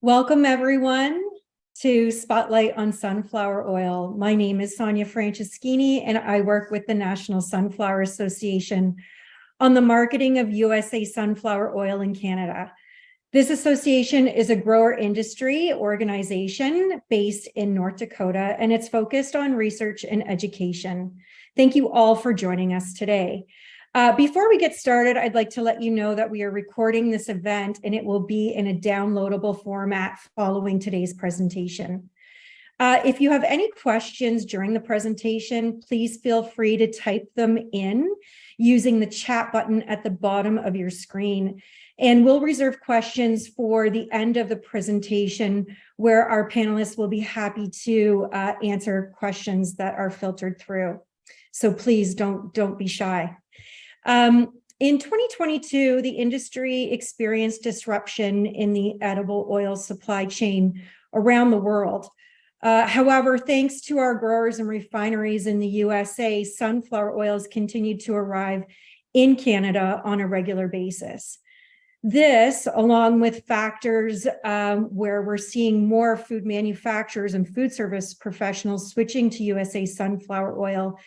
Welcome, everyone, to Spotlight on Sunflower Oil. My name is Sonia Franceschini, and I work with the National Sunflower Association on the marketing of USA sunflower oil in Canada. This association is a grower industry organization based in North Dakota, and it's focused on research and education. Thank you all for joining us today. Before we get started, I'd like to let you know that we are recording this event and it will be in a downloadable format following today's presentation. If you have any questions during the presentation, please feel free to type them in using the chat button at the bottom of your screen. And we'll reserve questions for the end of the presentation where our panelists will be happy to answer questions that are filtered through. So please don't be shy. In 2022, the industry experienced disruption in the edible oil supply chain around the world. However, thanks to our growers and refineries in the USA, sunflower oils continued to arrive in Canada on a regular basis. This, along with factors where we're seeing more food manufacturers and food service professionals switching to USA sunflower oil,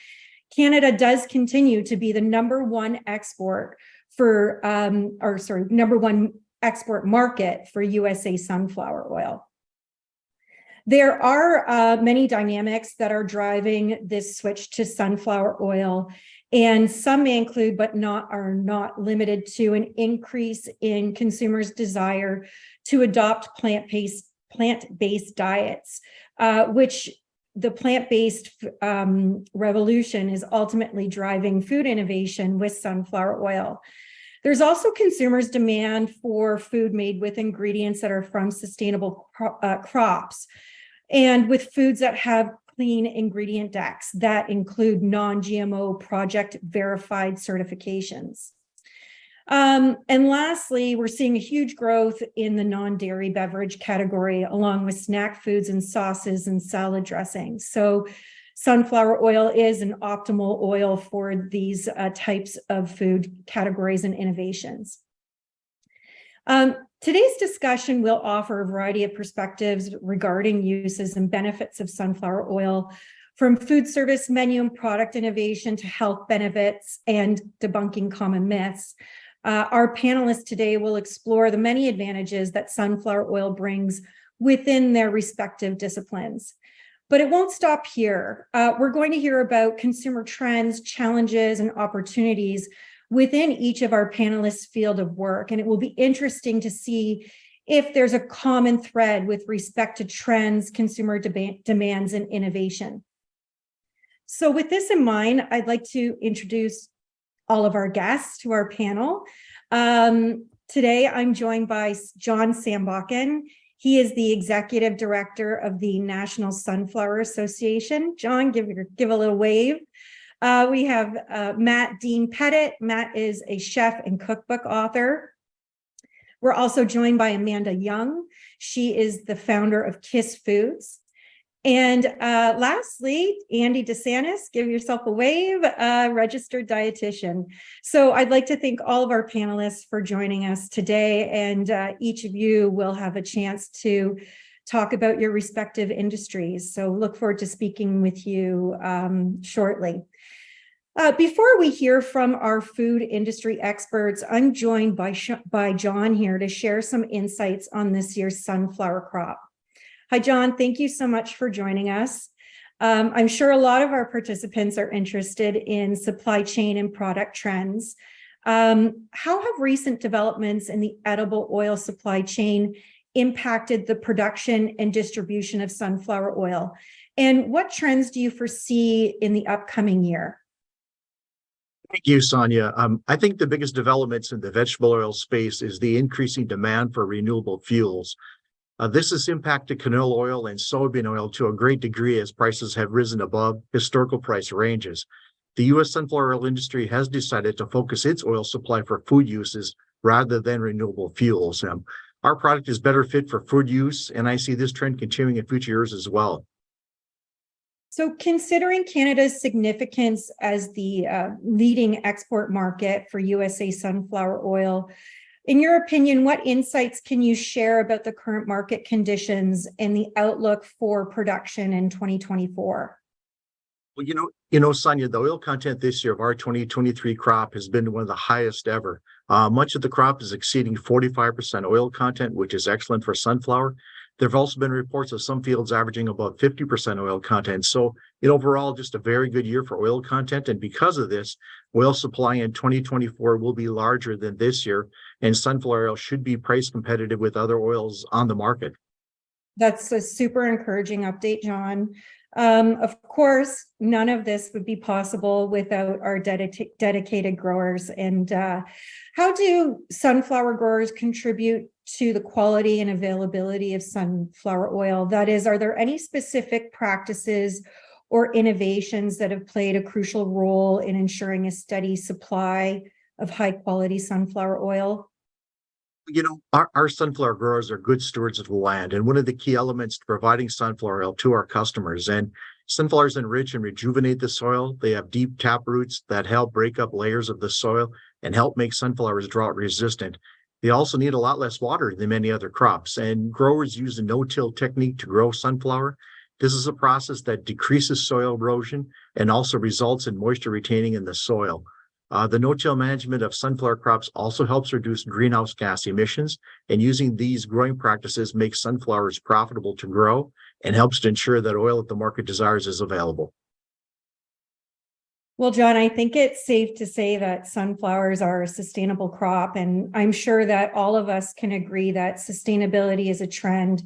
Canada does continue to be the number one export market for USA sunflower oil. There are many dynamics that are driving this switch to sunflower oil, and some may include, but are not limited to, an increase in consumers' desire to adopt plant-based diets, which the plant-based revolution is ultimately driving food innovation with sunflower oil. There's also consumers' demand for food made with ingredients that are from sustainable crops and with foods that have clean ingredient decks that include non-GMO project verified certifications. And lastly, we're seeing a huge growth in the non-dairy beverage category, along with snack foods and sauces and salad dressings. So sunflower oil is an optimal oil for these types of food categories and innovations. Today's discussion will offer a variety of perspectives regarding uses and benefits of sunflower oil, from food service menu and product innovation to health benefits and debunking common myths. Our panelists today will explore the many advantages that sunflower oil brings within their respective disciplines. But it won't stop here. We're going to hear about consumer trends, challenges, and opportunities within each of our panelists' field of work. And it will be interesting to see if there's a common thread with respect to trends, consumer demands, and innovation. So with this in mind, I'd like to introduce all of our guests to our panel. Today, I'm joined by John Sandbakken. He is the Executive Director of the National Sunflower Association. John, give a little wave. We have Matt Dean Pettit. Matt is a chef and cookbook author. We're also joined by Amanda Young. She is the founder of Kiss Foods. And lastly, Andy DeSantis, give yourself a wave, registered dietitian. So I'd like to thank all of our panelists for joining us today, and each of you will have a chance to talk about your respective industries. So look forward to speaking with you shortly. Before we hear from our food industry experts, I'm joined by John here to share some insights on this year's sunflower crop. Hi, John. Thank you so much for joining us. I'm sure a lot of our participants are interested in supply chain and product trends. How have recent developments in the edible oil supply chain impacted the production and distribution of sunflower oil? And what trends do you foresee in the upcoming year? Thank you, Sonia. I think the biggest developments in the vegetable oil space is the increasing demand for renewable fuels. This has impacted canola oil and soybean oil to a great degree as prices have risen above historical price ranges. The U.S. sunflower oil industry has decided to focus its oil supply for food uses rather than renewable fuels. Our product is better fit for food use, and I see this trend continuing in future years as well. So considering Canada's significance as the leading export market for USA sunflower oil, In your opinion, what insights can you share about the current market conditions and the outlook for production in 2024? Well, Sonia, the oil content this year of our 2023 crop has been one of the highest ever. Much of the crop is exceeding 45% oil content, which is excellent for sunflower. There have also been reports of some fields averaging about 50% oil content. So, overall, just a very good year for oil content. And because of this, oil supply in 2024 will be larger than this year, and sunflower oil should be price competitive with other oils on the market. That's a super encouraging update, John. Of course, none of this would be possible without our dedicated growers. And how do sunflower growers contribute to the quality and availability of sunflower oil? That is, are there any specific practices or innovations that have played a crucial role in ensuring a steady supply of high quality sunflower oil? Our sunflower growers are good stewards of the land, and one of the key elements to providing sunflower oil to our customers. And sunflowers enrich and rejuvenate the soil. They have deep tap roots that help break up layers of the soil and help make sunflowers drought resistant. They also need a lot less water than many other crops, and growers use a no-till technique to grow sunflower. This is a process that decreases soil erosion and also results in moisture retaining in the soil. The no-till management of sunflower crops also helps reduce greenhouse gas emissions, and using these growing practices makes sunflowers profitable to grow and helps to ensure that oil that the market desires is available. Well, John, I think it's safe to say that sunflowers are a sustainable crop, and I'm sure that all of us can agree that sustainability is a trend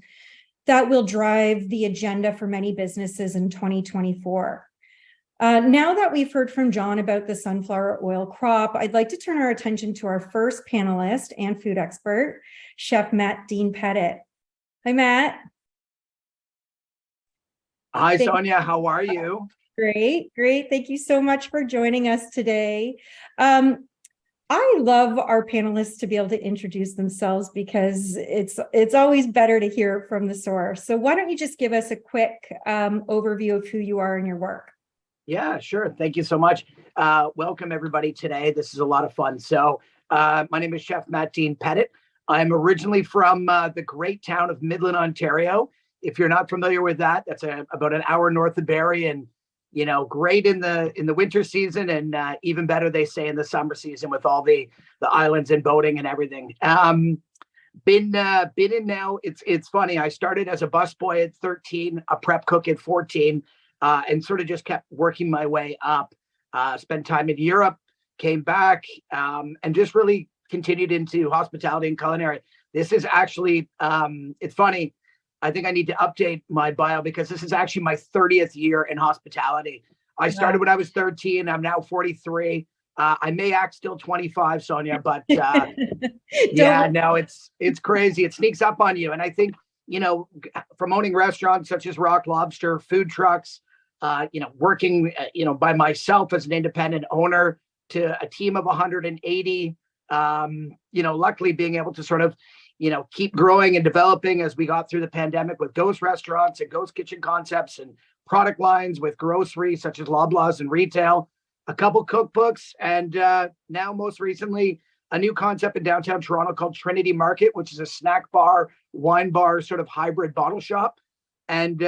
that will drive the agenda for many businesses in 2024. Now that we've heard from John about the sunflower oil crop, I'd like to turn our attention to our first panelist and food expert, Chef Matt Dean Pettit. Hi, Matt. Hi, Sonia. How are you? Great. Thank you so much for joining us today. I love our panelists to be able to introduce themselves because it's always better to hear it from the source. So why don't you just give us a quick overview of who you are and your work? Yeah, sure. Thank you so much. Welcome, everybody, today. This is a lot of fun. So my name is Chef Matt Dean Pettit. I'm originally from the great town of Midland, Ontario. If you're not familiar with that, that's about an hour north of Barrie, and great in the winter season, and even better, they say, in the summer season with all the islands and boating and everything. Been in now. It's funny. I started as a busboy at 13, a prep cook at 14. And sort of just kept working my way up, spent time in Europe, came back, and just really continued into hospitality and culinary. This is actually, it's funny, I think I need to update my bio because this is actually my 30th year in hospitality. I started when I was 13. I'm now 43. I may act still 25, Sonia, but yeah, no, it's crazy. It sneaks up on you. And I think, from owning restaurants such as Rock Lobster, food trucks, working, by myself as an independent owner to a team of 180, luckily being able to sort of, keep growing and developing as we got through the pandemic with ghost restaurants and ghost kitchen concepts and product lines with grocery such as Loblaws and retail, a couple cookbooks, and now most recently a new concept in downtown Toronto called Trinity Market, which is a snack bar, wine bar, sort of hybrid bottle shop. And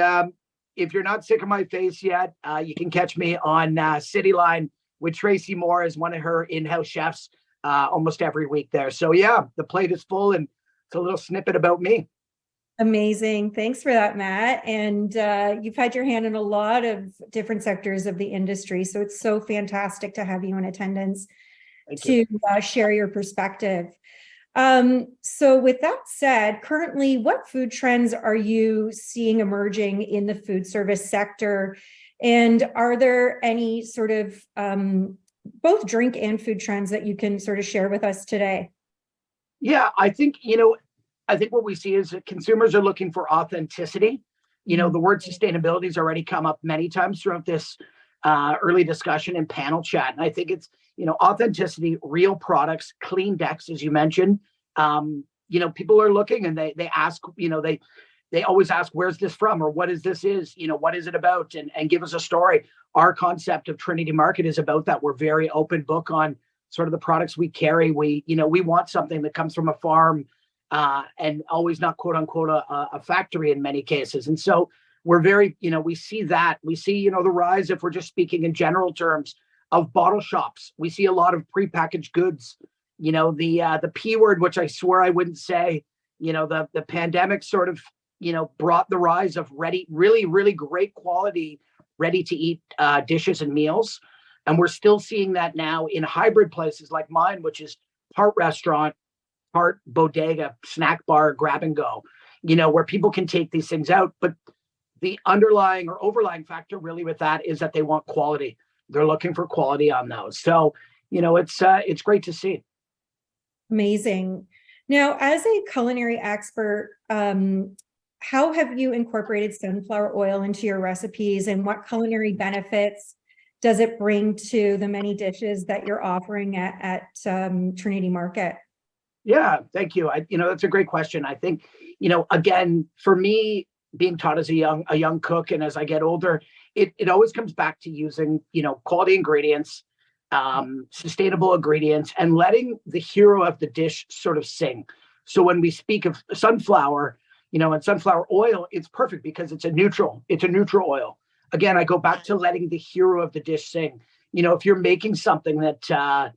if you're not sick of my face yet, you can catch me on City Line with Tracy Moore as one of her in-house chefs almost every week there. So yeah, the plate is full, and it's a little snippet about me. Amazing. Thanks for that, Matt. And you've had your hand in a lot of different sectors of the industry. So it's so fantastic to have you in attendance to share your perspective. So with that said, currently, what food trends are you seeing emerging in the food service sector? And are there any sort of both drink and food trends that you can sort of share with us today? Yeah, I think what we see is that consumers are looking for authenticity. The word sustainability has already come up many times throughout this early discussion and panel chat. And I think it's, authenticity, real products, clean decks, as you mentioned. People are looking and they ask, they always ask, where's this from? Or what is this what is it about? And give us a story. Our concept of Trinity Market is about that. We're very open book on sort of the products we carry. We want something that comes from a farm and always not quote unquote a factory in many cases. And so we're very, we see that. We see, the rise, if we're just speaking in general terms, of bottle shops. We see a lot of prepackaged goods. The P word, which I swear I wouldn't say, the pandemic sort of, brought the rise of really, really great quality, ready to eat dishes and meals. And we're still seeing that now in hybrid places like mine, which is part restaurant, part bodega, snack bar, grab and go, where people can take these things out. But the underlying or overlying factor really with that is that they want quality. They're looking for quality on those. So, it's great to see. Amazing. Now, as a culinary expert, how have you incorporated sunflower oil into your recipes, and what culinary benefits does it bring to the many dishes that you're offering at Trinity Market? Yeah, thank you. That's a great question. I think, again, for me, being taught as a young cook, and as I get older, it always comes back to using, quality ingredients, sustainable ingredients, and letting the hero of the dish sort of sing. So when we speak of sunflower, and sunflower oil, it's perfect because it's a neutral oil. Again, I go back to letting the hero of the dish sing. If you're making something that,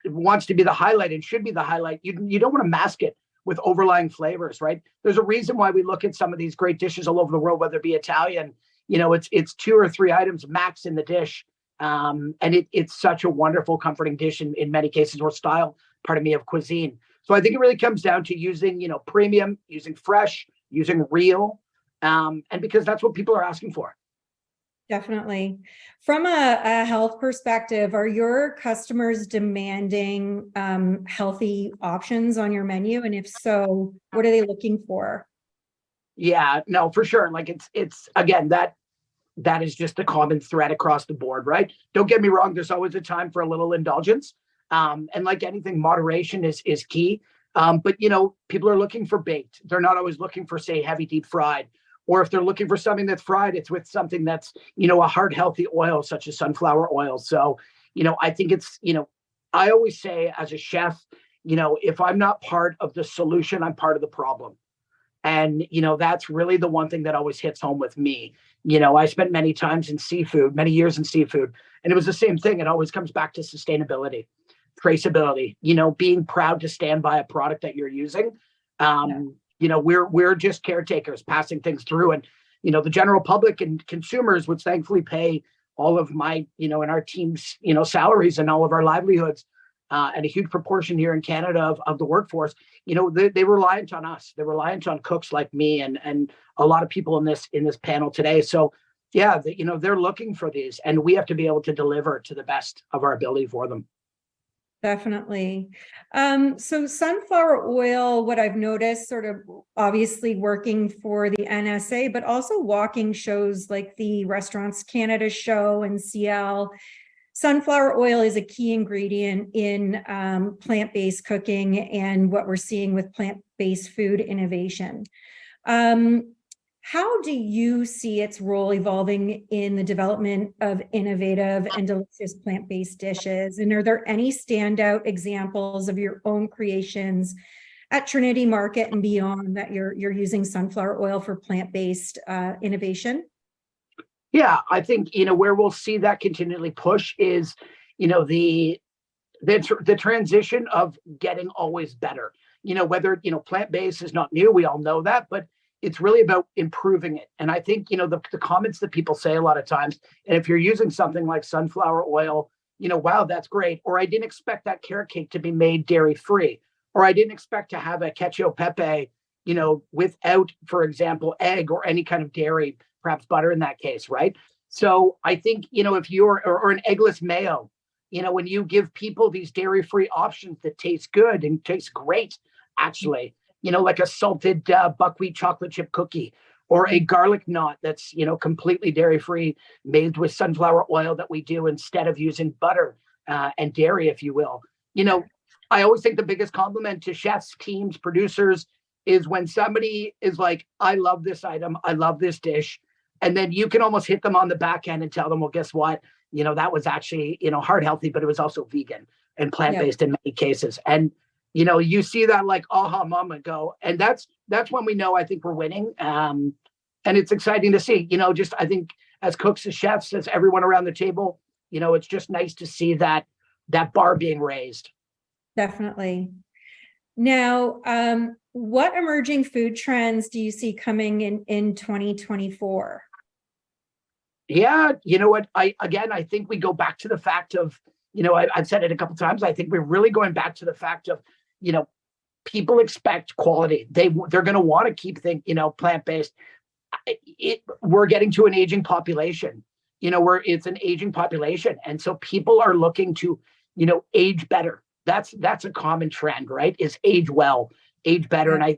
wants to be the highlight and should be the highlight, you don't want to mask it with overlying flavors, right? There's a reason why we look at some of these great dishes all over the world, whether it be Italian, it's 2 or 3 items max in the dish. And it's such a wonderful, comforting dish in many cases, or style, of cuisine. So I think it really comes down to using, premium, using fresh, using real, and because that's what people are asking for. Definitely. From a health perspective, are your customers demanding healthy options on your menu? And if so, what are they looking for? Yeah, no, for sure. Like it's again, that is just a common thread across the board, right? Don't get me wrong. There's always a time for a little indulgence. And like anything, moderation is key. But people are looking for baked. They're not always looking for, say, heavy deep fried. Or if they're looking for something that's fried, it's with something that's, a heart healthy oil, such as sunflower oil. So, I think it's, I always say as a chef, if I'm not part of the solution, I'm part of the problem. And, that's really the one thing that always hits home with me. I spent many years in seafood, and it was the same thing. It always comes back to sustainability, traceability, being proud to stand by a product that you're using. We're just caretakers passing things through, and the general public and consumers, which thankfully pay all of my and our team's salaries and all of our livelihoods, and a huge proportion here in Canada of the workforce, they reliant on us. They're reliant on cooks like me and a lot of people in this panel today. So yeah, they're looking for these, and we have to be able to deliver to the best of our ability for them. Definitely. So sunflower oil, what I've noticed, sort of obviously working for the NSA, but also walking shows like the Restaurants Canada show and CL. Sunflower oil is a key ingredient in plant-based cooking and what we're seeing with plant-based food innovation. How do you see its role evolving in the development of innovative and delicious plant-based dishes? And are there any standout examples of your own creations at Trinity Market and beyond that you're using sunflower oil for plant-based innovation? Yeah, I think, where we'll see that continually push is, the transition of getting always better. Whether, plant-based is not new, we all know that, but it's really about improving it. And I think, the comments that people say a lot of times, and if you're using something like sunflower oil, wow, that's great. Or I didn't expect that carrot cake to be made dairy-free. Or I didn't expect to have a cacio e pepe, without, for example, egg or any kind of dairy, perhaps butter in that case, right? So I think, if you're, or an eggless mayo, when you give people these dairy-free options that taste good and taste great, actually, like a salted buckwheat chocolate chip cookie, or a garlic knot that's, completely dairy-free, made with sunflower oil that we do instead of using butter and dairy, if you will. I always think the biggest compliment to chefs, teams, producers is when somebody is like, I love this item, I love this dish. And then you can almost hit them on the back end and tell them, well, guess what? that was actually, heart healthy, but it was also vegan and plant-based in many cases. And, you see that like aha moment go, and that's when we know, I think we're winning. And it's exciting to see, just, I think as cooks, as chefs, as everyone around the table, it's just nice to see that bar being raised. Definitely. Now, what emerging food trends do you see coming in 2024? Yeah, you know what? I think we go back to the fact of, I've said it a couple of times. I think we're really going back to the fact of, people expect quality. They're going to want to keep things, plant-based. We're getting to an aging population, it's an aging population. And so people are looking to, age better. That's a common trend, right? Is age well, age better. And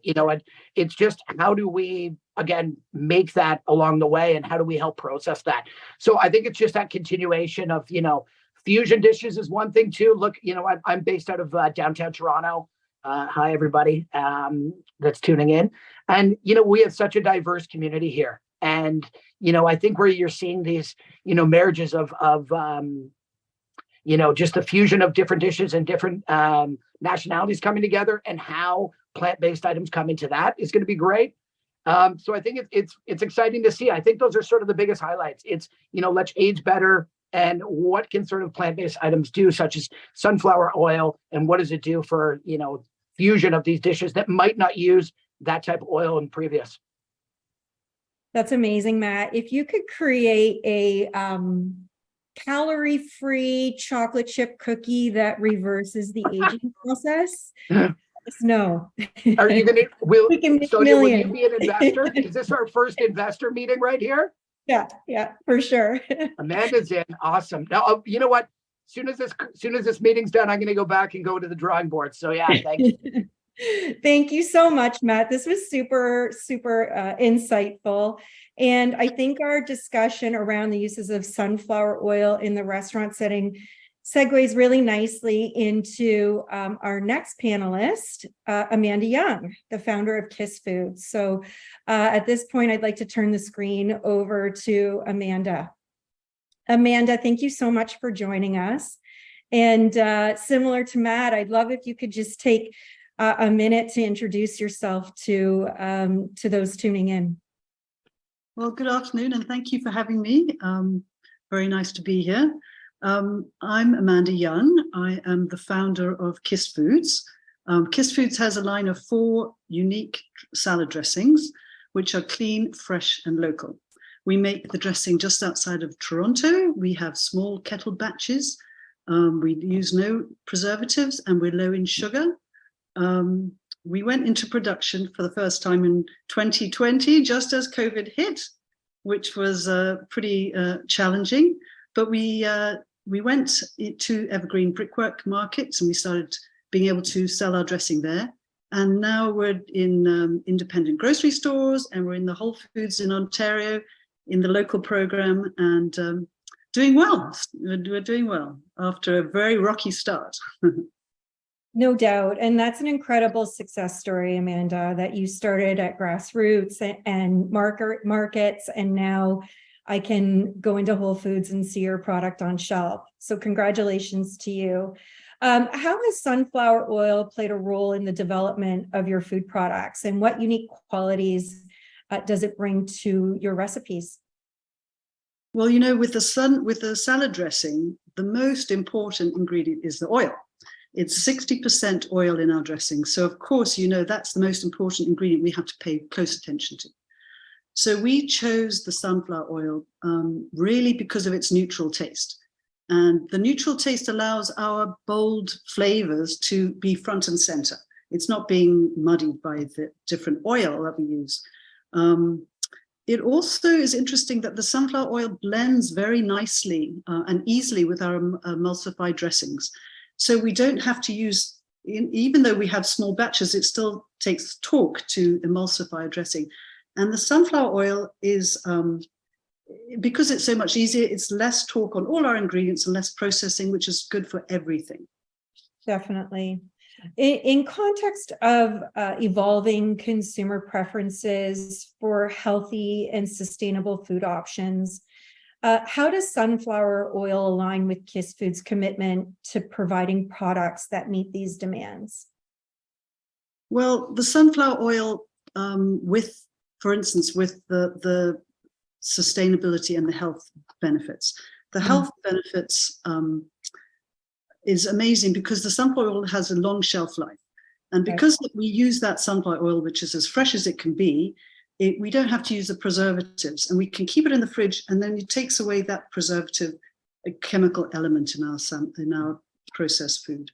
it's just, how do we, again, make that along the way, and how do we help process that? So I think it's just that continuation of, fusion dishes is one thing too. Look, I'm based out of downtown Toronto. Hi, everybody that's tuning in. And, we have such a diverse community here. And, I think where you're seeing these, marriages of just the fusion of different dishes and different nationalities coming together, and how plant-based items come into that is going to be great. So I think it's exciting to see. I think those are sort of the biggest highlights. It's, let's age better, and what can sort of plant-based items do, such as sunflower oil, and what does it do for, fusion of these dishes that might not use that type of oil in previous. That's amazing, Matt. If you could create a calorie-free chocolate chip cookie that reverses the aging process, let us know. Are you going to, will you million. be an investor? Is this our first investor meeting right here? Yeah, for sure. Amanda's in. Awesome. Now, you know what? Soon as this meeting's done, I'm going to go back and go to the drawing board. So yeah, thank you. Thank you so much, Matt. This was super insightful. And I think our discussion around the uses of sunflower oil in the restaurant setting segues really nicely into our next panelist, Amanda Young, the founder of KISS Foods. So at this point, I'd like to turn the screen over to Amanda. Amanda, thank you so much for joining us. And similar to Matt, I'd love if you could just take a minute to introduce yourself to those tuning in. Well, good afternoon, and thank you for having me. Very nice to be here. I'm Amanda Young. I am the founder of KISS Foods. KISS Foods has a line of 4 unique salad dressings, which are clean, fresh, and local. We make the dressing just outside of Toronto. We have small kettle batches. We use no preservatives, and we're low in sugar. We went into production for the first time in 2020, just as COVID hit, which was pretty challenging. But we went to Evergreen Brickwork Markets, and we started being able to sell our dressing there. And now we're in independent grocery stores, and we're in the Whole Foods in Ontario, in the local program, and doing well. We're doing well after a very rocky start. No doubt. And that's an incredible success story, Amanda, that you started at grassroots and markets, and now I can go into Whole Foods and see your product on shelf. So congratulations to you. How has sunflower oil played a role in the development of your food products, and what unique qualities does it bring to your recipes? Well, with the salad dressing, the most important ingredient is the oil. It's 60% oil in our dressing. So of course, that's the most important ingredient we have to pay close attention to. So we chose the sunflower oil really because of its neutral taste. And the neutral taste allows our bold flavors to be front and center. It's not being muddied by the different oil that we use. It also is interesting that the sunflower oil blends very nicely and easily with our emulsified dressings. So we don't have to use, even though we have small batches, it still takes torque to emulsify a dressing. And the sunflower oil is, because it's so much easier, it's less torque on all our ingredients and less processing, which is good for everything. Definitely. In context of evolving consumer preferences for healthy and sustainable food options, How does sunflower oil align with KISS Foods' commitment to providing products that meet these demands? Well, the sunflower oil, for instance, with the sustainability and the health benefits. The health benefits is amazing because the sunflower oil has a long shelf life. And because we use that sunflower oil, which is as fresh as it can be, we don't have to use the preservatives, and we can keep it in the fridge, and then it takes away that preservative chemical element in our processed food.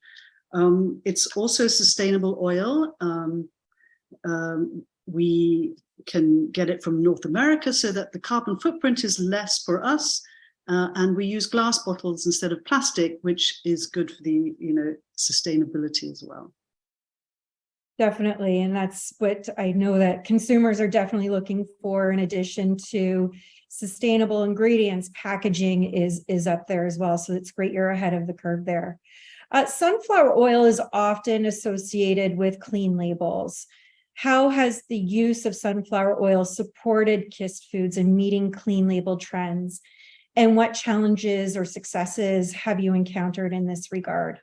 It's also sustainable oil. We can get it from North America so that the carbon footprint is less for us, and we use glass bottles instead of plastic, which is good for the sustainability as well. Definitely. And that's what I know that consumers are definitely looking for. In addition to sustainable ingredients, packaging is up there as well. So it's great you're ahead of the curve there. Sunflower oil is often associated with clean labels. How has the use of sunflower oil supported KISS Foods in meeting clean label trends? And what challenges or successes have you encountered in this regard?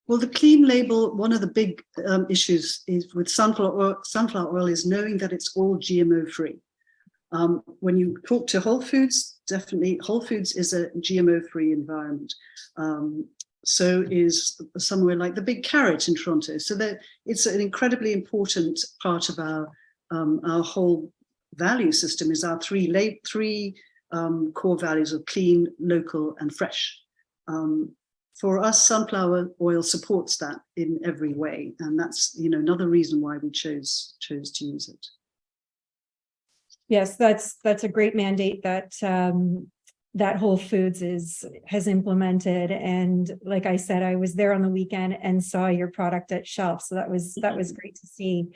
Well, the clean label, one of the big issues is with sunflower oil is knowing that it's all GMO free. When you talk to Whole Foods, definitely Whole Foods is a GMO free environment. So is somewhere like the Big Carrot in Toronto. So that it's an incredibly important part of our whole value system is our three core values of clean, local, and fresh. For us, sunflower oil supports that in every way, and that's another reason why we chose to use it. Yes, that's a great mandate that that Whole Foods has implemented. And like I said, I was there on the weekend and saw your product at shelf, so that was great to see.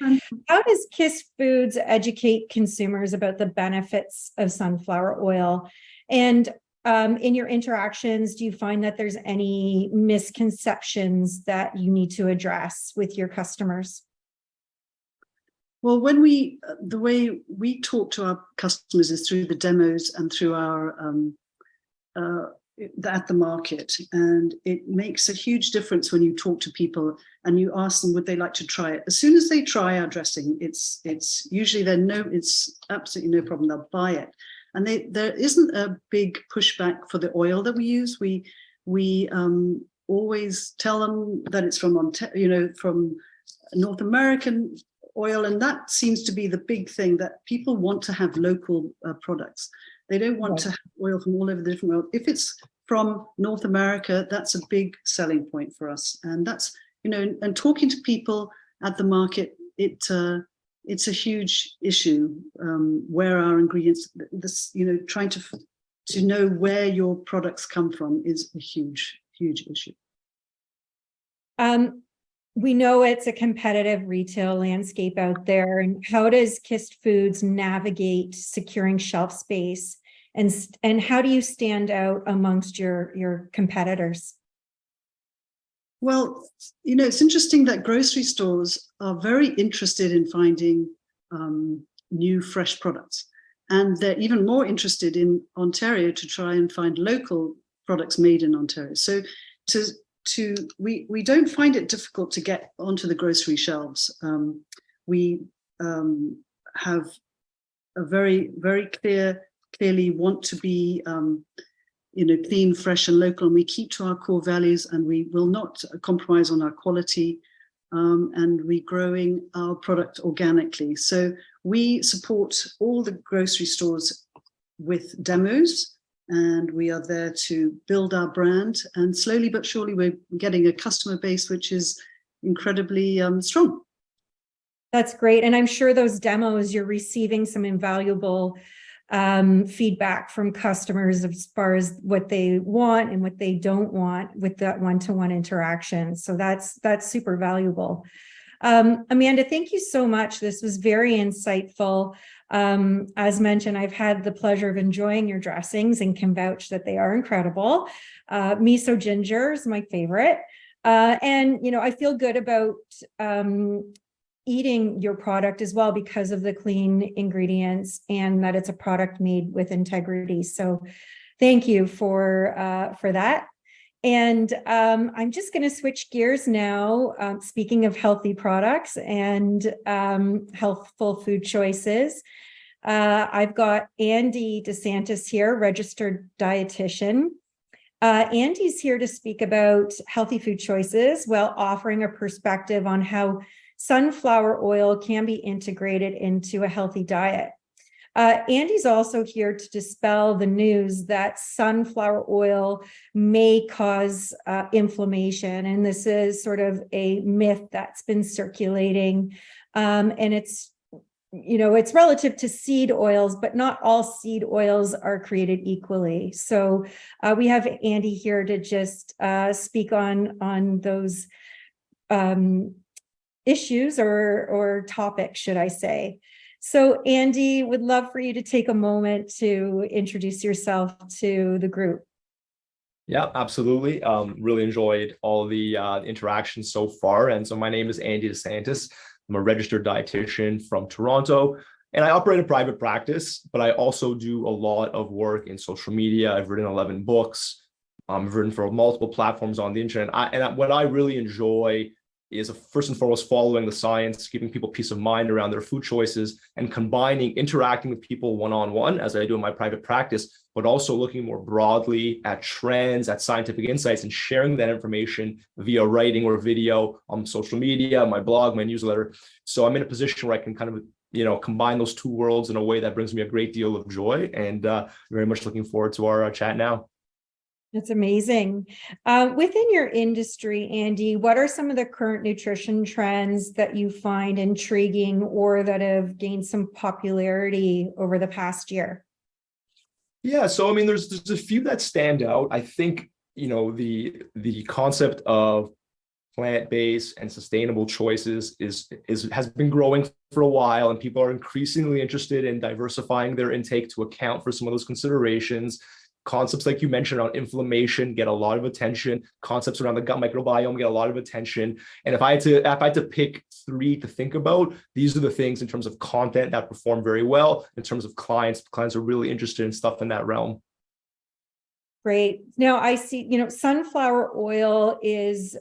How does KISS Foods educate consumers about the benefits of sunflower oil? And in your interactions, do you find that there's any misconceptions that you need to address with your customers? Well, the way we talk to our customers is through the demos and through our at the market, and it makes a huge difference when you talk to people and you ask them would they like to try it. As soon as they try our dressing, it's usually it's absolutely no problem. They'll buy it. And there isn't a big pushback for the oil that we use. We always tell them that it's from from North American oil, and that seems to be the big thing, that people want to have local products. They don't want to have oil from all over the different world. If it's from North America, that's a big selling point for us. And that's and talking to people at the market, it's a huge issue where our ingredients, trying to know where your products come from is a huge issue. We know it's a competitive retail landscape out there. And how does KISS Foods navigate securing shelf space? And how do you stand out amongst your competitors? Well, it's interesting that grocery stores are very interested in finding new fresh products. And they're even more interested in Ontario to try and find local products made in Ontario. So we don't find it difficult to get onto the grocery shelves. We have a very, very clearly want to be clean, fresh, and local, and we keep to our core values, and we will not compromise on our quality, and we're growing our product organically. So we support all the grocery stores with demos, and we are there to build our brand, and slowly but surely we're getting a customer base which is incredibly strong. That's great. And I'm sure those demos, you're receiving some invaluable feedback from customers as far as what they want and what they don't want with that one-to-one interaction. So that's super valuable. Amanda, thank you so much. This was very insightful. As mentioned, I've had the pleasure of enjoying your dressings and can vouch that they are incredible. Miso ginger is my favorite. And, I feel good about eating your product as well because of the clean ingredients and that it's a product made with integrity. So thank you for that. And I'm just going to switch gears now. Speaking of healthy products and healthful food choices, I've got Andy DeSantis here, registered dietitian. Andy's here to speak about healthy food choices while offering a perspective on how sunflower oil can be integrated into a healthy diet. Andy's also here to dispel the news that sunflower oil may cause inflammation. And this is sort of a myth that's been circulating. And it's relative to seed oils, but not all seed oils are created equally. So we have Andy here to just speak on those issues or topics, should I say. So Andy, would love for you to take a moment to introduce yourself to the group. Yeah, absolutely. Really enjoyed all the interactions so far. And so my name is Andy DeSantis. I'm a registered dietitian from Toronto, and I operate a private practice, but I also do a lot of work in social media. I've written 11 books. I've written for multiple platforms on the internet. What I really enjoy is first and foremost following the science, giving people peace of mind around their food choices, and interacting with people one-on-one, as I do in my private practice, but also looking more broadly at trends, at scientific insights, and sharing that information via writing or video on social media, my blog, my newsletter. So I'm in a position where I can kind of combine those two worlds in a way that brings me a great deal of joy, and very much looking forward to our chat now. That's amazing. Within your industry, Andy, what are some of the current nutrition trends that you find intriguing or that have gained some popularity over the past year? Yeah, so I mean, there's a few that stand out. I think, the concept of plant-based and sustainable choices has been growing for a while, and people are increasingly interested in diversifying their intake to account for some of those considerations. Concepts like you mentioned around inflammation get a lot of attention. Concepts around the gut microbiome get a lot of attention. And if I had to pick three to think about, these are the things in terms of content that perform very well. In terms of clients are really interested in stuff in that realm. Great. Now I see, sunflower oil is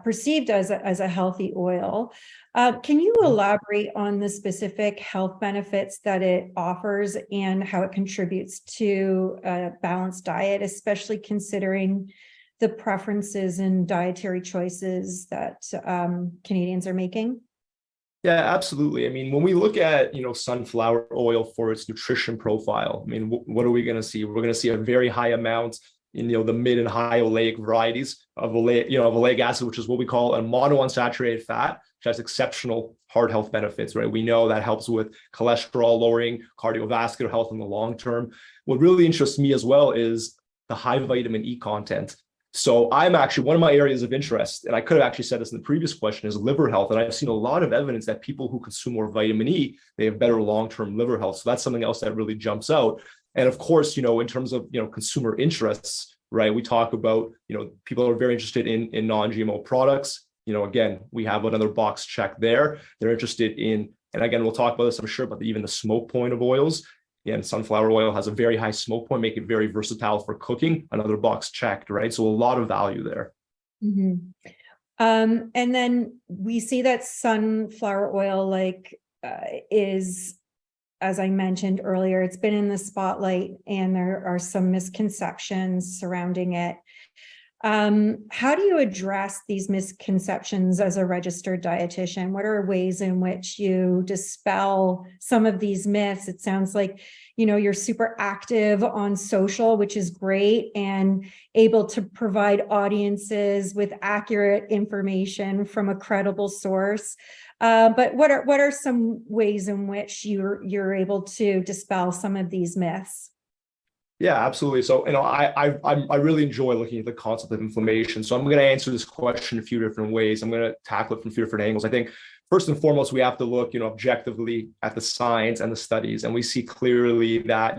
perceived as a healthy oil. Can you elaborate on the specific health benefits that it offers and how it contributes to a balanced diet, especially considering the preferences and dietary choices that Canadians are making? Yeah, absolutely. I mean, when we look at, sunflower oil for its nutrition profile, I mean, what are we going to see? We're going to see a very high amount in, the mid and high oleic varieties of oleic acid, which is what we call a monounsaturated fat, which has exceptional heart health benefits, right? We know that helps with cholesterol lowering, cardiovascular health in the long term. What really interests me as well is the high vitamin E content. So I'm actually, one of my areas of interest, and I could have actually said this in the previous question, is liver health. And I've seen a lot of evidence that people who consume more vitamin E, they have better long-term liver health. So that's something else that really jumps out. And of course, in terms of, consumer interests, right? We talk about, people are very interested in non-GMO products. Again, we have another box check there. They're interested in, and again, we'll talk about this, I'm sure, but even the smoke point of oils. Again, sunflower oil has a very high smoke point, make it very versatile for cooking. Another box checked, right? So a lot of value there. Mm-hmm. And then we see that sunflower oil is, as I mentioned earlier, it's been in the spotlight and there are some misconceptions surrounding it. How do you address these misconceptions as a registered dietitian? What are ways in which you dispel some of these myths? It sounds like, you're super active on social, which is great, and able to provide audiences with accurate information from a credible source. But what are some ways in which you're able to dispel some of these myths? Yeah, absolutely. So, I really enjoy looking at the concept of inflammation. So I'm going to answer this question a few different ways. I'm going to tackle it from a few different angles. I think first and foremost, we have to look, objectively at the science and the studies. And we see clearly that,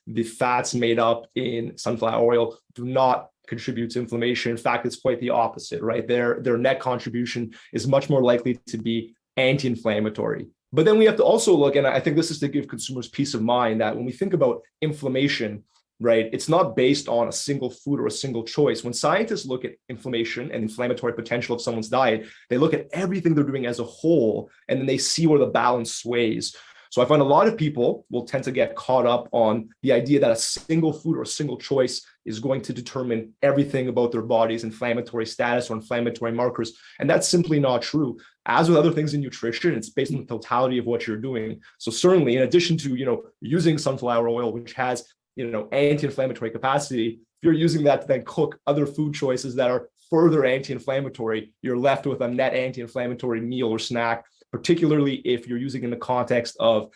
the fats made up in sunflower oil do not contribute to inflammation. In fact, it's quite the opposite, right? Their net contribution is much more likely to be anti-inflammatory. But then we have to also look, and I think this is to give consumers peace of mind, that when we think about inflammation, right, it's not based on a single food or a single choice. When scientists look at inflammation and inflammatory potential of someone's diet, they look at everything they're doing as a whole, and then they see where the balance sways. So I find a lot of people will tend to get caught up on the idea that a single food or a single choice is going to determine everything about their body's inflammatory status or inflammatory markers. And that's simply not true. As with other things in nutrition, it's based on the totality of what you're doing. So certainly, in addition to, using sunflower oil, which has, anti-inflammatory capacity, if you're using that to then cook other food choices that are further anti-inflammatory, you're left with a net anti-inflammatory meal or snack, particularly if you're using in the context of,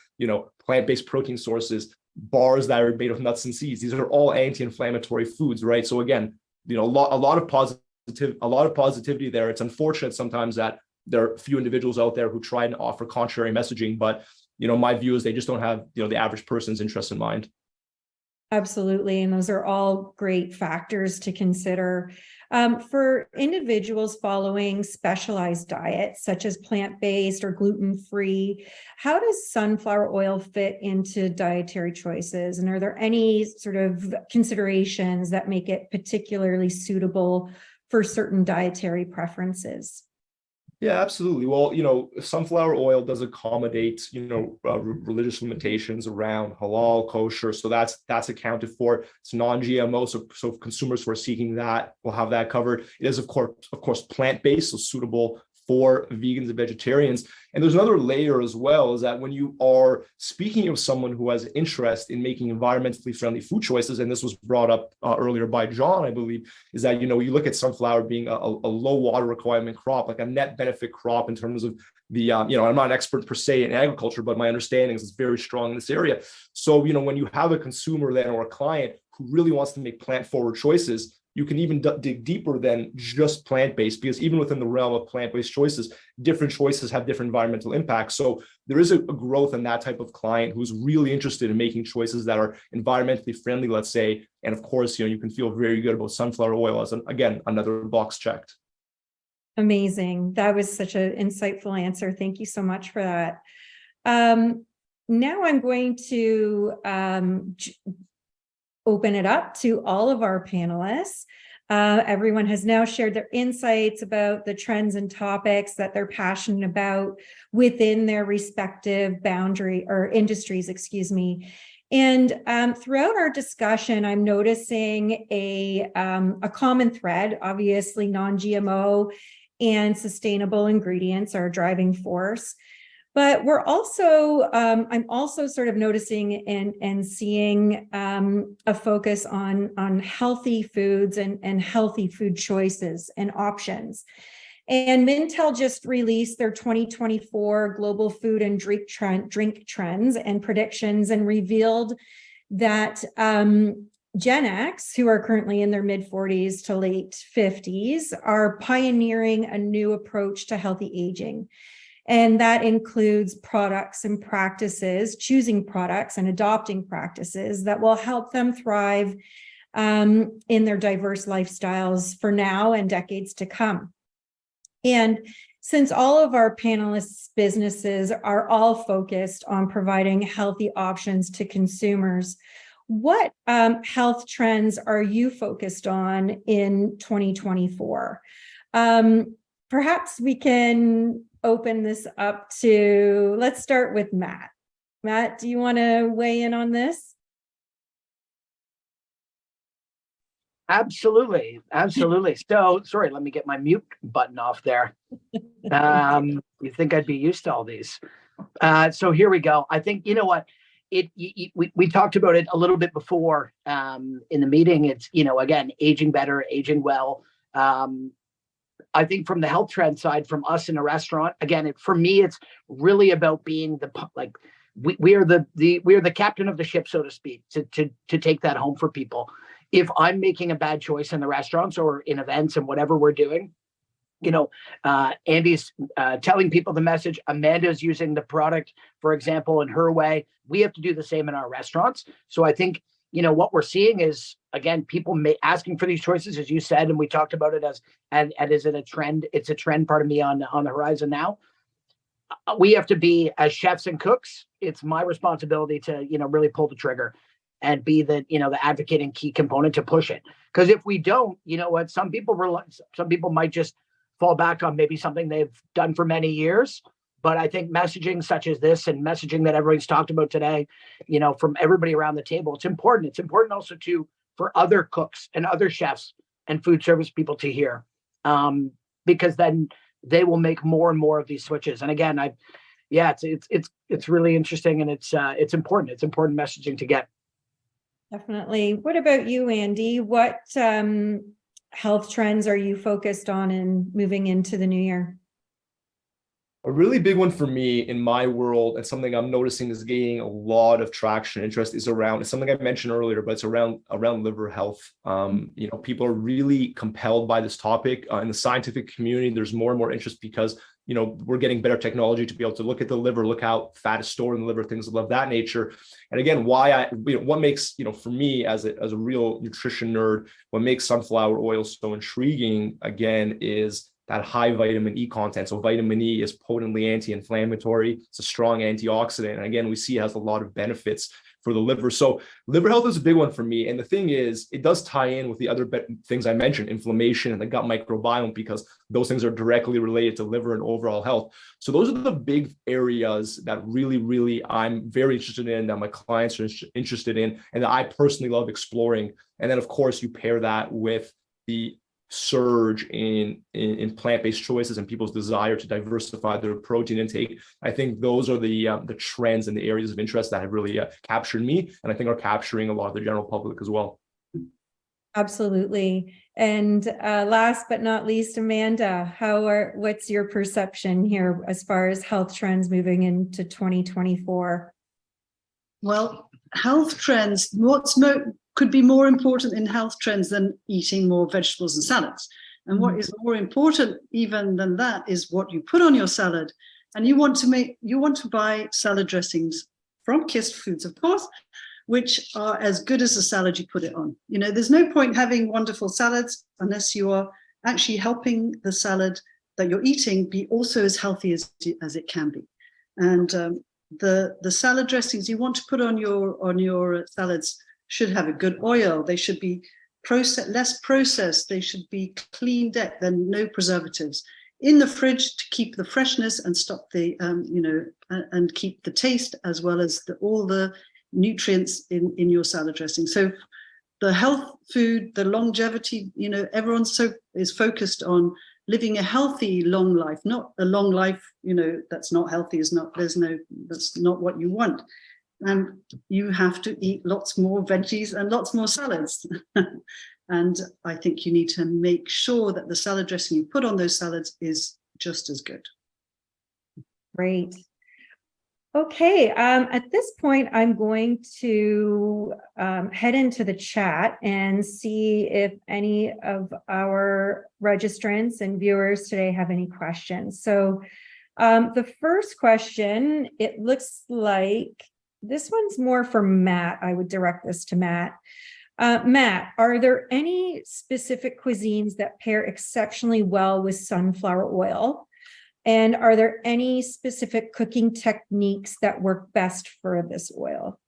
plant-based protein sources, bars that are made of nuts and seeds. These are all anti-inflammatory foods, right? So again, a lot of positivity there. It's unfortunate sometimes that there are a few individuals out there who try and offer contrary messaging, but my view is they just don't have the average person's interest in mind. Absolutely. And those are all great factors to consider. For individuals following specialized diets, such as plant-based or gluten-free, how does sunflower oil fit into dietary choices? And are there any sort of considerations that make it particularly suitable for certain dietary preferences? Yeah, absolutely. Well, sunflower oil does accommodate, religious limitations around halal, kosher. So that's accounted for. It's non-GMO. So consumers who are seeking that will have that covered. It is, of course, plant-based, so suitable for vegans and vegetarians. And there's another layer as well, is that when you are speaking of someone who has interest in making environmentally friendly food choices, and this was brought up earlier by John, I believe, is that, you look at sunflower being a low water requirement crop, like a net benefit crop in terms of the, I'm not an expert per se in agriculture, but my understanding is it's very strong in this area. So, when you have a consumer then or a client who really wants to make plant-forward choices, you can even dig deeper than just plant-based, because even within the realm of plant-based choices, different choices have different environmental impacts. So there is a growth in that type of client who's really interested in making choices that are environmentally friendly, let's say. And of course, you can feel very good about sunflower oil as, again, another box checked. Amazing. That was such an insightful answer. Thank you so much for that. Now I'm going to open it up to all of our panelists. Everyone has now shared their insights about the trends and topics that they're passionate about within their respective boundary or industries, excuse me. And throughout our discussion, I'm noticing a common thread. Obviously, non-GMO and sustainable ingredients are a driving force. But we're also, I'm also sort of noticing and seeing a focus on healthy foods and healthy food choices and options. And Mintel just released their 2024 global food and drink trends and predictions, and revealed that Gen X, who are currently in their mid-40s to late 50s, are pioneering a new approach to healthy aging. And that includes products and practices, choosing products and adopting practices that will help them thrive in their diverse lifestyles for now and decades to come. And since all of our panelists' businesses are all focused on providing healthy options to consumers, what health trends are you focused on in 2024? Perhaps we can open this up to, let's start with Matt. Matt, do you want to weigh in on this? Absolutely. So, sorry, let me get my mute button off there. You think I'd be used to all these. So here we go. I think, you know what, we talked about it a little bit before in the meeting. It's, again, aging better, aging well. I think from the health trend side, from us in a restaurant, again, for me, it's really about being we are the captain of the ship, so to speak, to take that home for people. If I'm making a bad choice in the restaurants or in events and whatever we're doing, Andy's telling people the message, Amanda's using the product, for example, in her way. We have to do the same in our restaurants. So I think, what we're seeing is, again, people asking for these choices, as you said, and we talked about it as is it a trend? It's a trend, pardon me, on the horizon now. we have to be, as chefs and cooks, it's my responsibility to, really pull the trigger and be the, the advocate and key component to push it. Because if we don't, what, some people might just fall back on maybe something they've done for many years. But I think messaging such as this and messaging that everybody's talked about today, from everybody around the table, it's important. It's important also for other cooks and other chefs and food service people to hear, because then they will make more and more of these switches. And again, it's really interesting, and it's important. It's important messaging to get. Definitely. What about you, Andy? What health trends are you focused on in moving into the new year? A really big one for me in my world, and something I'm noticing is gaining a lot of traction, interest, is around, it's something I mentioned earlier, but it's around liver health. People are really compelled by this topic. In the scientific community, there's more and more interest because, we're getting better technology to be able to look at the liver, look how fat is stored in the liver, things of that nature. And again, what makes, for me as a real nutrition nerd, what makes sunflower oil so intriguing, again, is that high vitamin E content. So vitamin E is potently anti-inflammatory. It's a strong antioxidant. And again, we see it has a lot of benefits for the liver. So liver health is a big one for me. And the thing is, it does tie in with the other things I mentioned, inflammation and the gut microbiome, because those things are directly related to liver and overall health. So those are the big areas that really, really I'm very interested in, that my clients are interested in, and that I personally love exploring. And then, of course, you pair that with the surge in plant-based choices and people's desire to diversify their protein intake. I think those are the trends and the areas of interest that have really captured me, and I think are capturing a lot of the general public as well. Absolutely. And last but not least, Amanda, what's your perception here as far as health trends moving into 2024? Well, health trends, could be more important in health trends than eating more vegetables and salads. And what is more important even than that is what you put on your salad. And you want to buy salad dressings from Kist Foods, of course, which are as good as the salad you put it on. There's no point having wonderful salads unless you are actually helping the salad that you're eating be also as healthy as it can be. And the salad dressings you want to put on your salads should have a good oil. They should be less processed. They should be cleaned up, then no preservatives. In the fridge to keep the freshness and stop the, and keep the taste as well as all the nutrients in your salad dressing. So the health food, the longevity, everyone is focused on living a healthy long life, not a long life, that's not healthy, that's not what you want. And you have to eat lots more veggies and lots more salads. And I think you need to make sure that the salad dressing you put on those salads is just as good. Great. Okay, at this point, I'm going to head into the chat and see if any of our registrants and viewers today have any questions. So the first question, it looks like this one's more for Matt. I would direct this to Matt. Matt, are there any specific cuisines that pair exceptionally well with sunflower oil? And are there any specific cooking techniques that work best for this oil?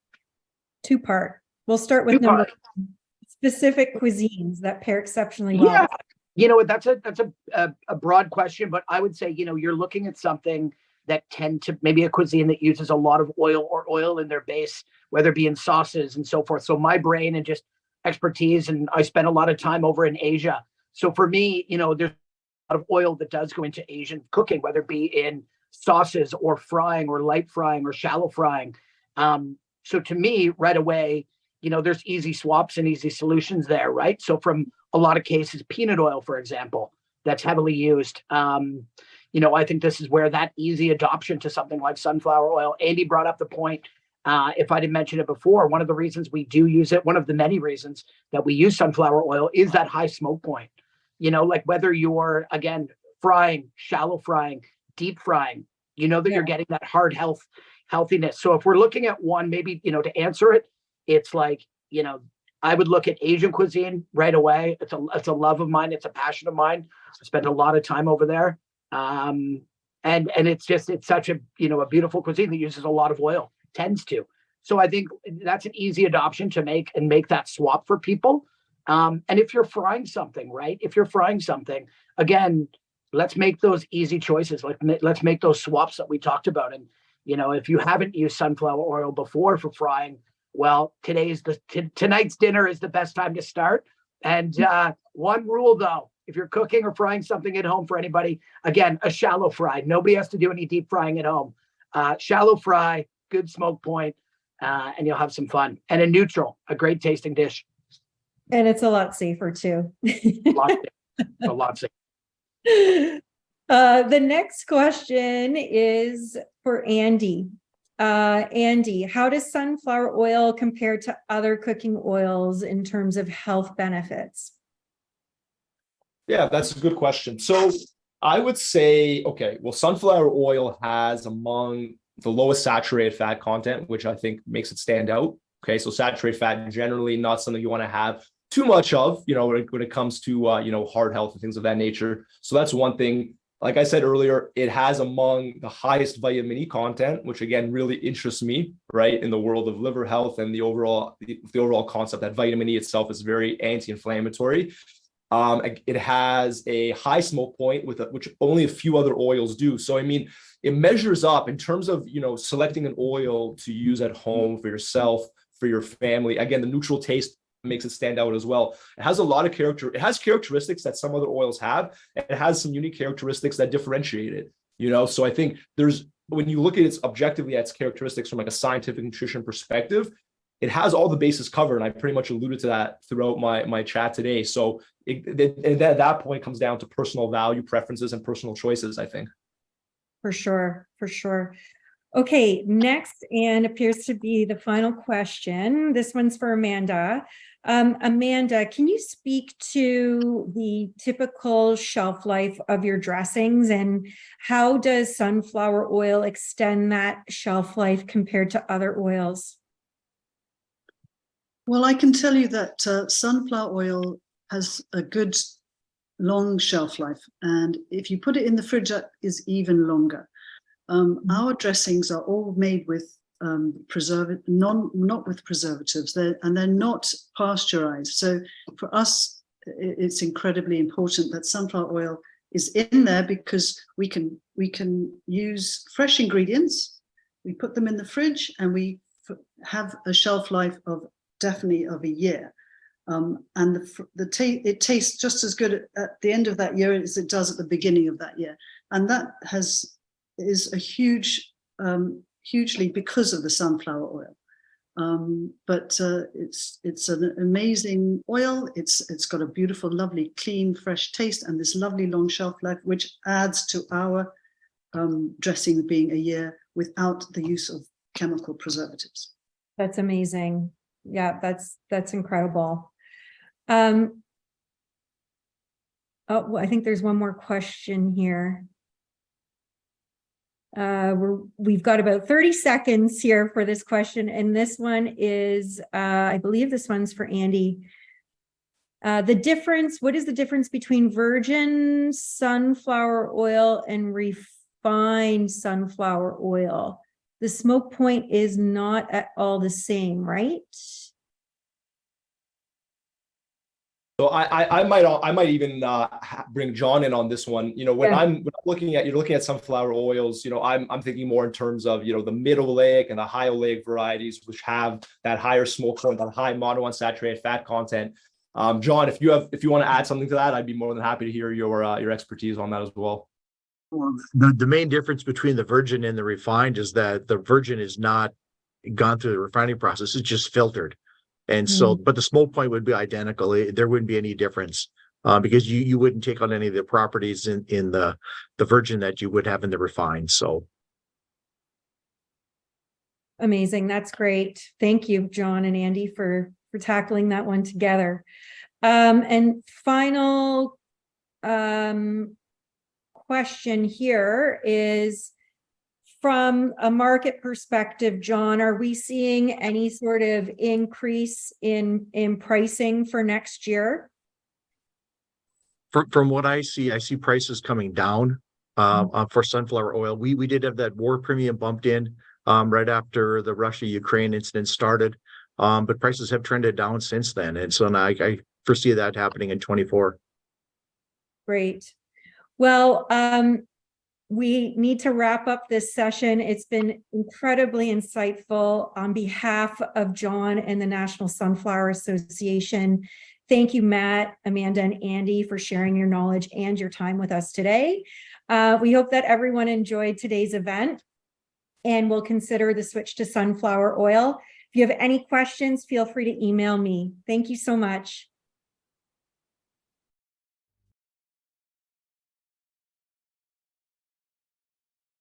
Two-part. We'll start with number one. Specific cuisines that pair exceptionally well. Yeah, that's a broad question, but I would say, you're looking at something that maybe a cuisine that uses a lot of oil in their base, whether it be in sauces and so forth. So my brain and just expertise, and I spent a lot of time over in Asia. So for me, there's a lot of oil that does go into Asian cooking, whether it be in sauces or frying or light frying or shallow frying. So to me, right away, there's easy swaps and easy solutions there, right? So from a lot of cases, peanut oil, for example, that's heavily used. I think this is where that easy adoption to something like sunflower oil. Andy brought up the point, if I didn't mention it before, one of the reasons we do use it, one of the many reasons that we use sunflower oil is that high smoke point. Like whether you're, again, frying, shallow frying, deep frying, that you're getting that hard healthiness. So if we're looking at one, maybe, to answer it, it's like, I would look at Asian cuisine right away. It's a love of mine. It's a passion of mine. I spent a lot of time over there. And it's such a, a beautiful cuisine that uses a lot of oil, tends to. So I think that's an easy adoption to make that swap for people. And if you're frying something, right? If you're frying something, again, let's make those easy choices. Let's make those swaps that we talked about. And, if you haven't used sunflower oil before for frying, well, tonight's dinner is the best time to start. And one rule though, if you're cooking or frying something at home for anybody, again, a shallow fry. Nobody has to do any deep frying at home. Shallow fry, good smoke point, and you'll have some fun. And a neutral, a great tasting dish. And it's a lot safer too. A lot safer. The next question is for Andy. Andy, how does sunflower oil compare to other cooking oils in terms of health benefits? Yeah, that's a good question. So I would say, okay, well, sunflower oil has among the lowest saturated fat content, which I think makes it stand out. Okay, so saturated fat generally not something you want to have too much of, when it comes to, heart health and things of that nature. So that's one thing. Like I said earlier, it has among the highest vitamin E content, which again really interests me, right, in the world of liver health and the overall concept that vitamin E itself is very anti-inflammatory. It has a high smoke point which only a few other oils do. So I mean, it measures up in terms of selecting an oil to use at home for yourself, for your family. Again, the neutral taste makes it stand out as well. It has a lot of it has characteristics that some other oils have, and it has some unique characteristics that differentiate it. So I think when you look at its objectively at its characteristics from like a scientific nutrition perspective, it has all the bases covered. And I pretty much alluded to that throughout my chat today. So at that point comes down to personal value preferences and personal choices, I think. For sure. Okay, next, and appears to be the final question. This one's for Amanda. Amanda, can you speak to the typical shelf life of your dressings, and how does sunflower oil extend that shelf life compared to other oils? Well, I can tell you that sunflower oil has a good long shelf life, and if you put it in the fridge, that is even longer. Our dressings are all made with not with preservatives, they're not pasteurized. So for us, it's incredibly important that sunflower oil is in there, because we can use fresh ingredients, we put them in the fridge, and we have a shelf life of definitely of a year. And it tastes just as good at the end of that year as it does at the beginning of that year. And that is a hugely because of the sunflower oil. But it's an amazing oil. It's got a beautiful, lovely, clean, fresh taste, and this lovely long shelf life, which adds to our dressing being a year without the use of chemical preservatives. That's amazing. Yeah, that's incredible. Well, I think there's one more question here. We've got about 30 seconds here for this question, and this one is, I believe this one's for Andy. What is the difference between virgin sunflower oil and refined sunflower oil? The smoke point is not at all the same, right? So I might even bring John in on this one. When I'm looking at sunflower oils, I'm thinking more in terms of the mid oleic and the high oleic varieties, which have that higher smoke point, that high monounsaturated fat content. John, if you want to add something to that, I'd be more than happy to hear your expertise on that as well. Well, the main difference between the virgin and the refined is that the virgin is not gone through the refining process; it's just filtered. And so, but the smoke point would be identical. There wouldn't be any difference because you wouldn't take on any of the properties in the virgin that you would have in the refined. So amazing. That's great. Thank you, John and Andy, for tackling that one together. And final question here is, from a market perspective, John, are we seeing any sort of increase in pricing for next year? from what I see prices coming down for sunflower oil. We did have that war premium bumped in right after the Russia-Ukraine incident started, but prices have trended down since then. And so now I foresee that happening in 24. Great. Well, we need to wrap up this session. It's been incredibly insightful. On behalf of John and the National Sunflower Association, thank you, Matt, Amanda, and Andy, for sharing your knowledge and your time with us today. We hope that everyone enjoyed today's event and will consider the switch to sunflower oil. If you have any questions, feel free to email me. Thank you so much.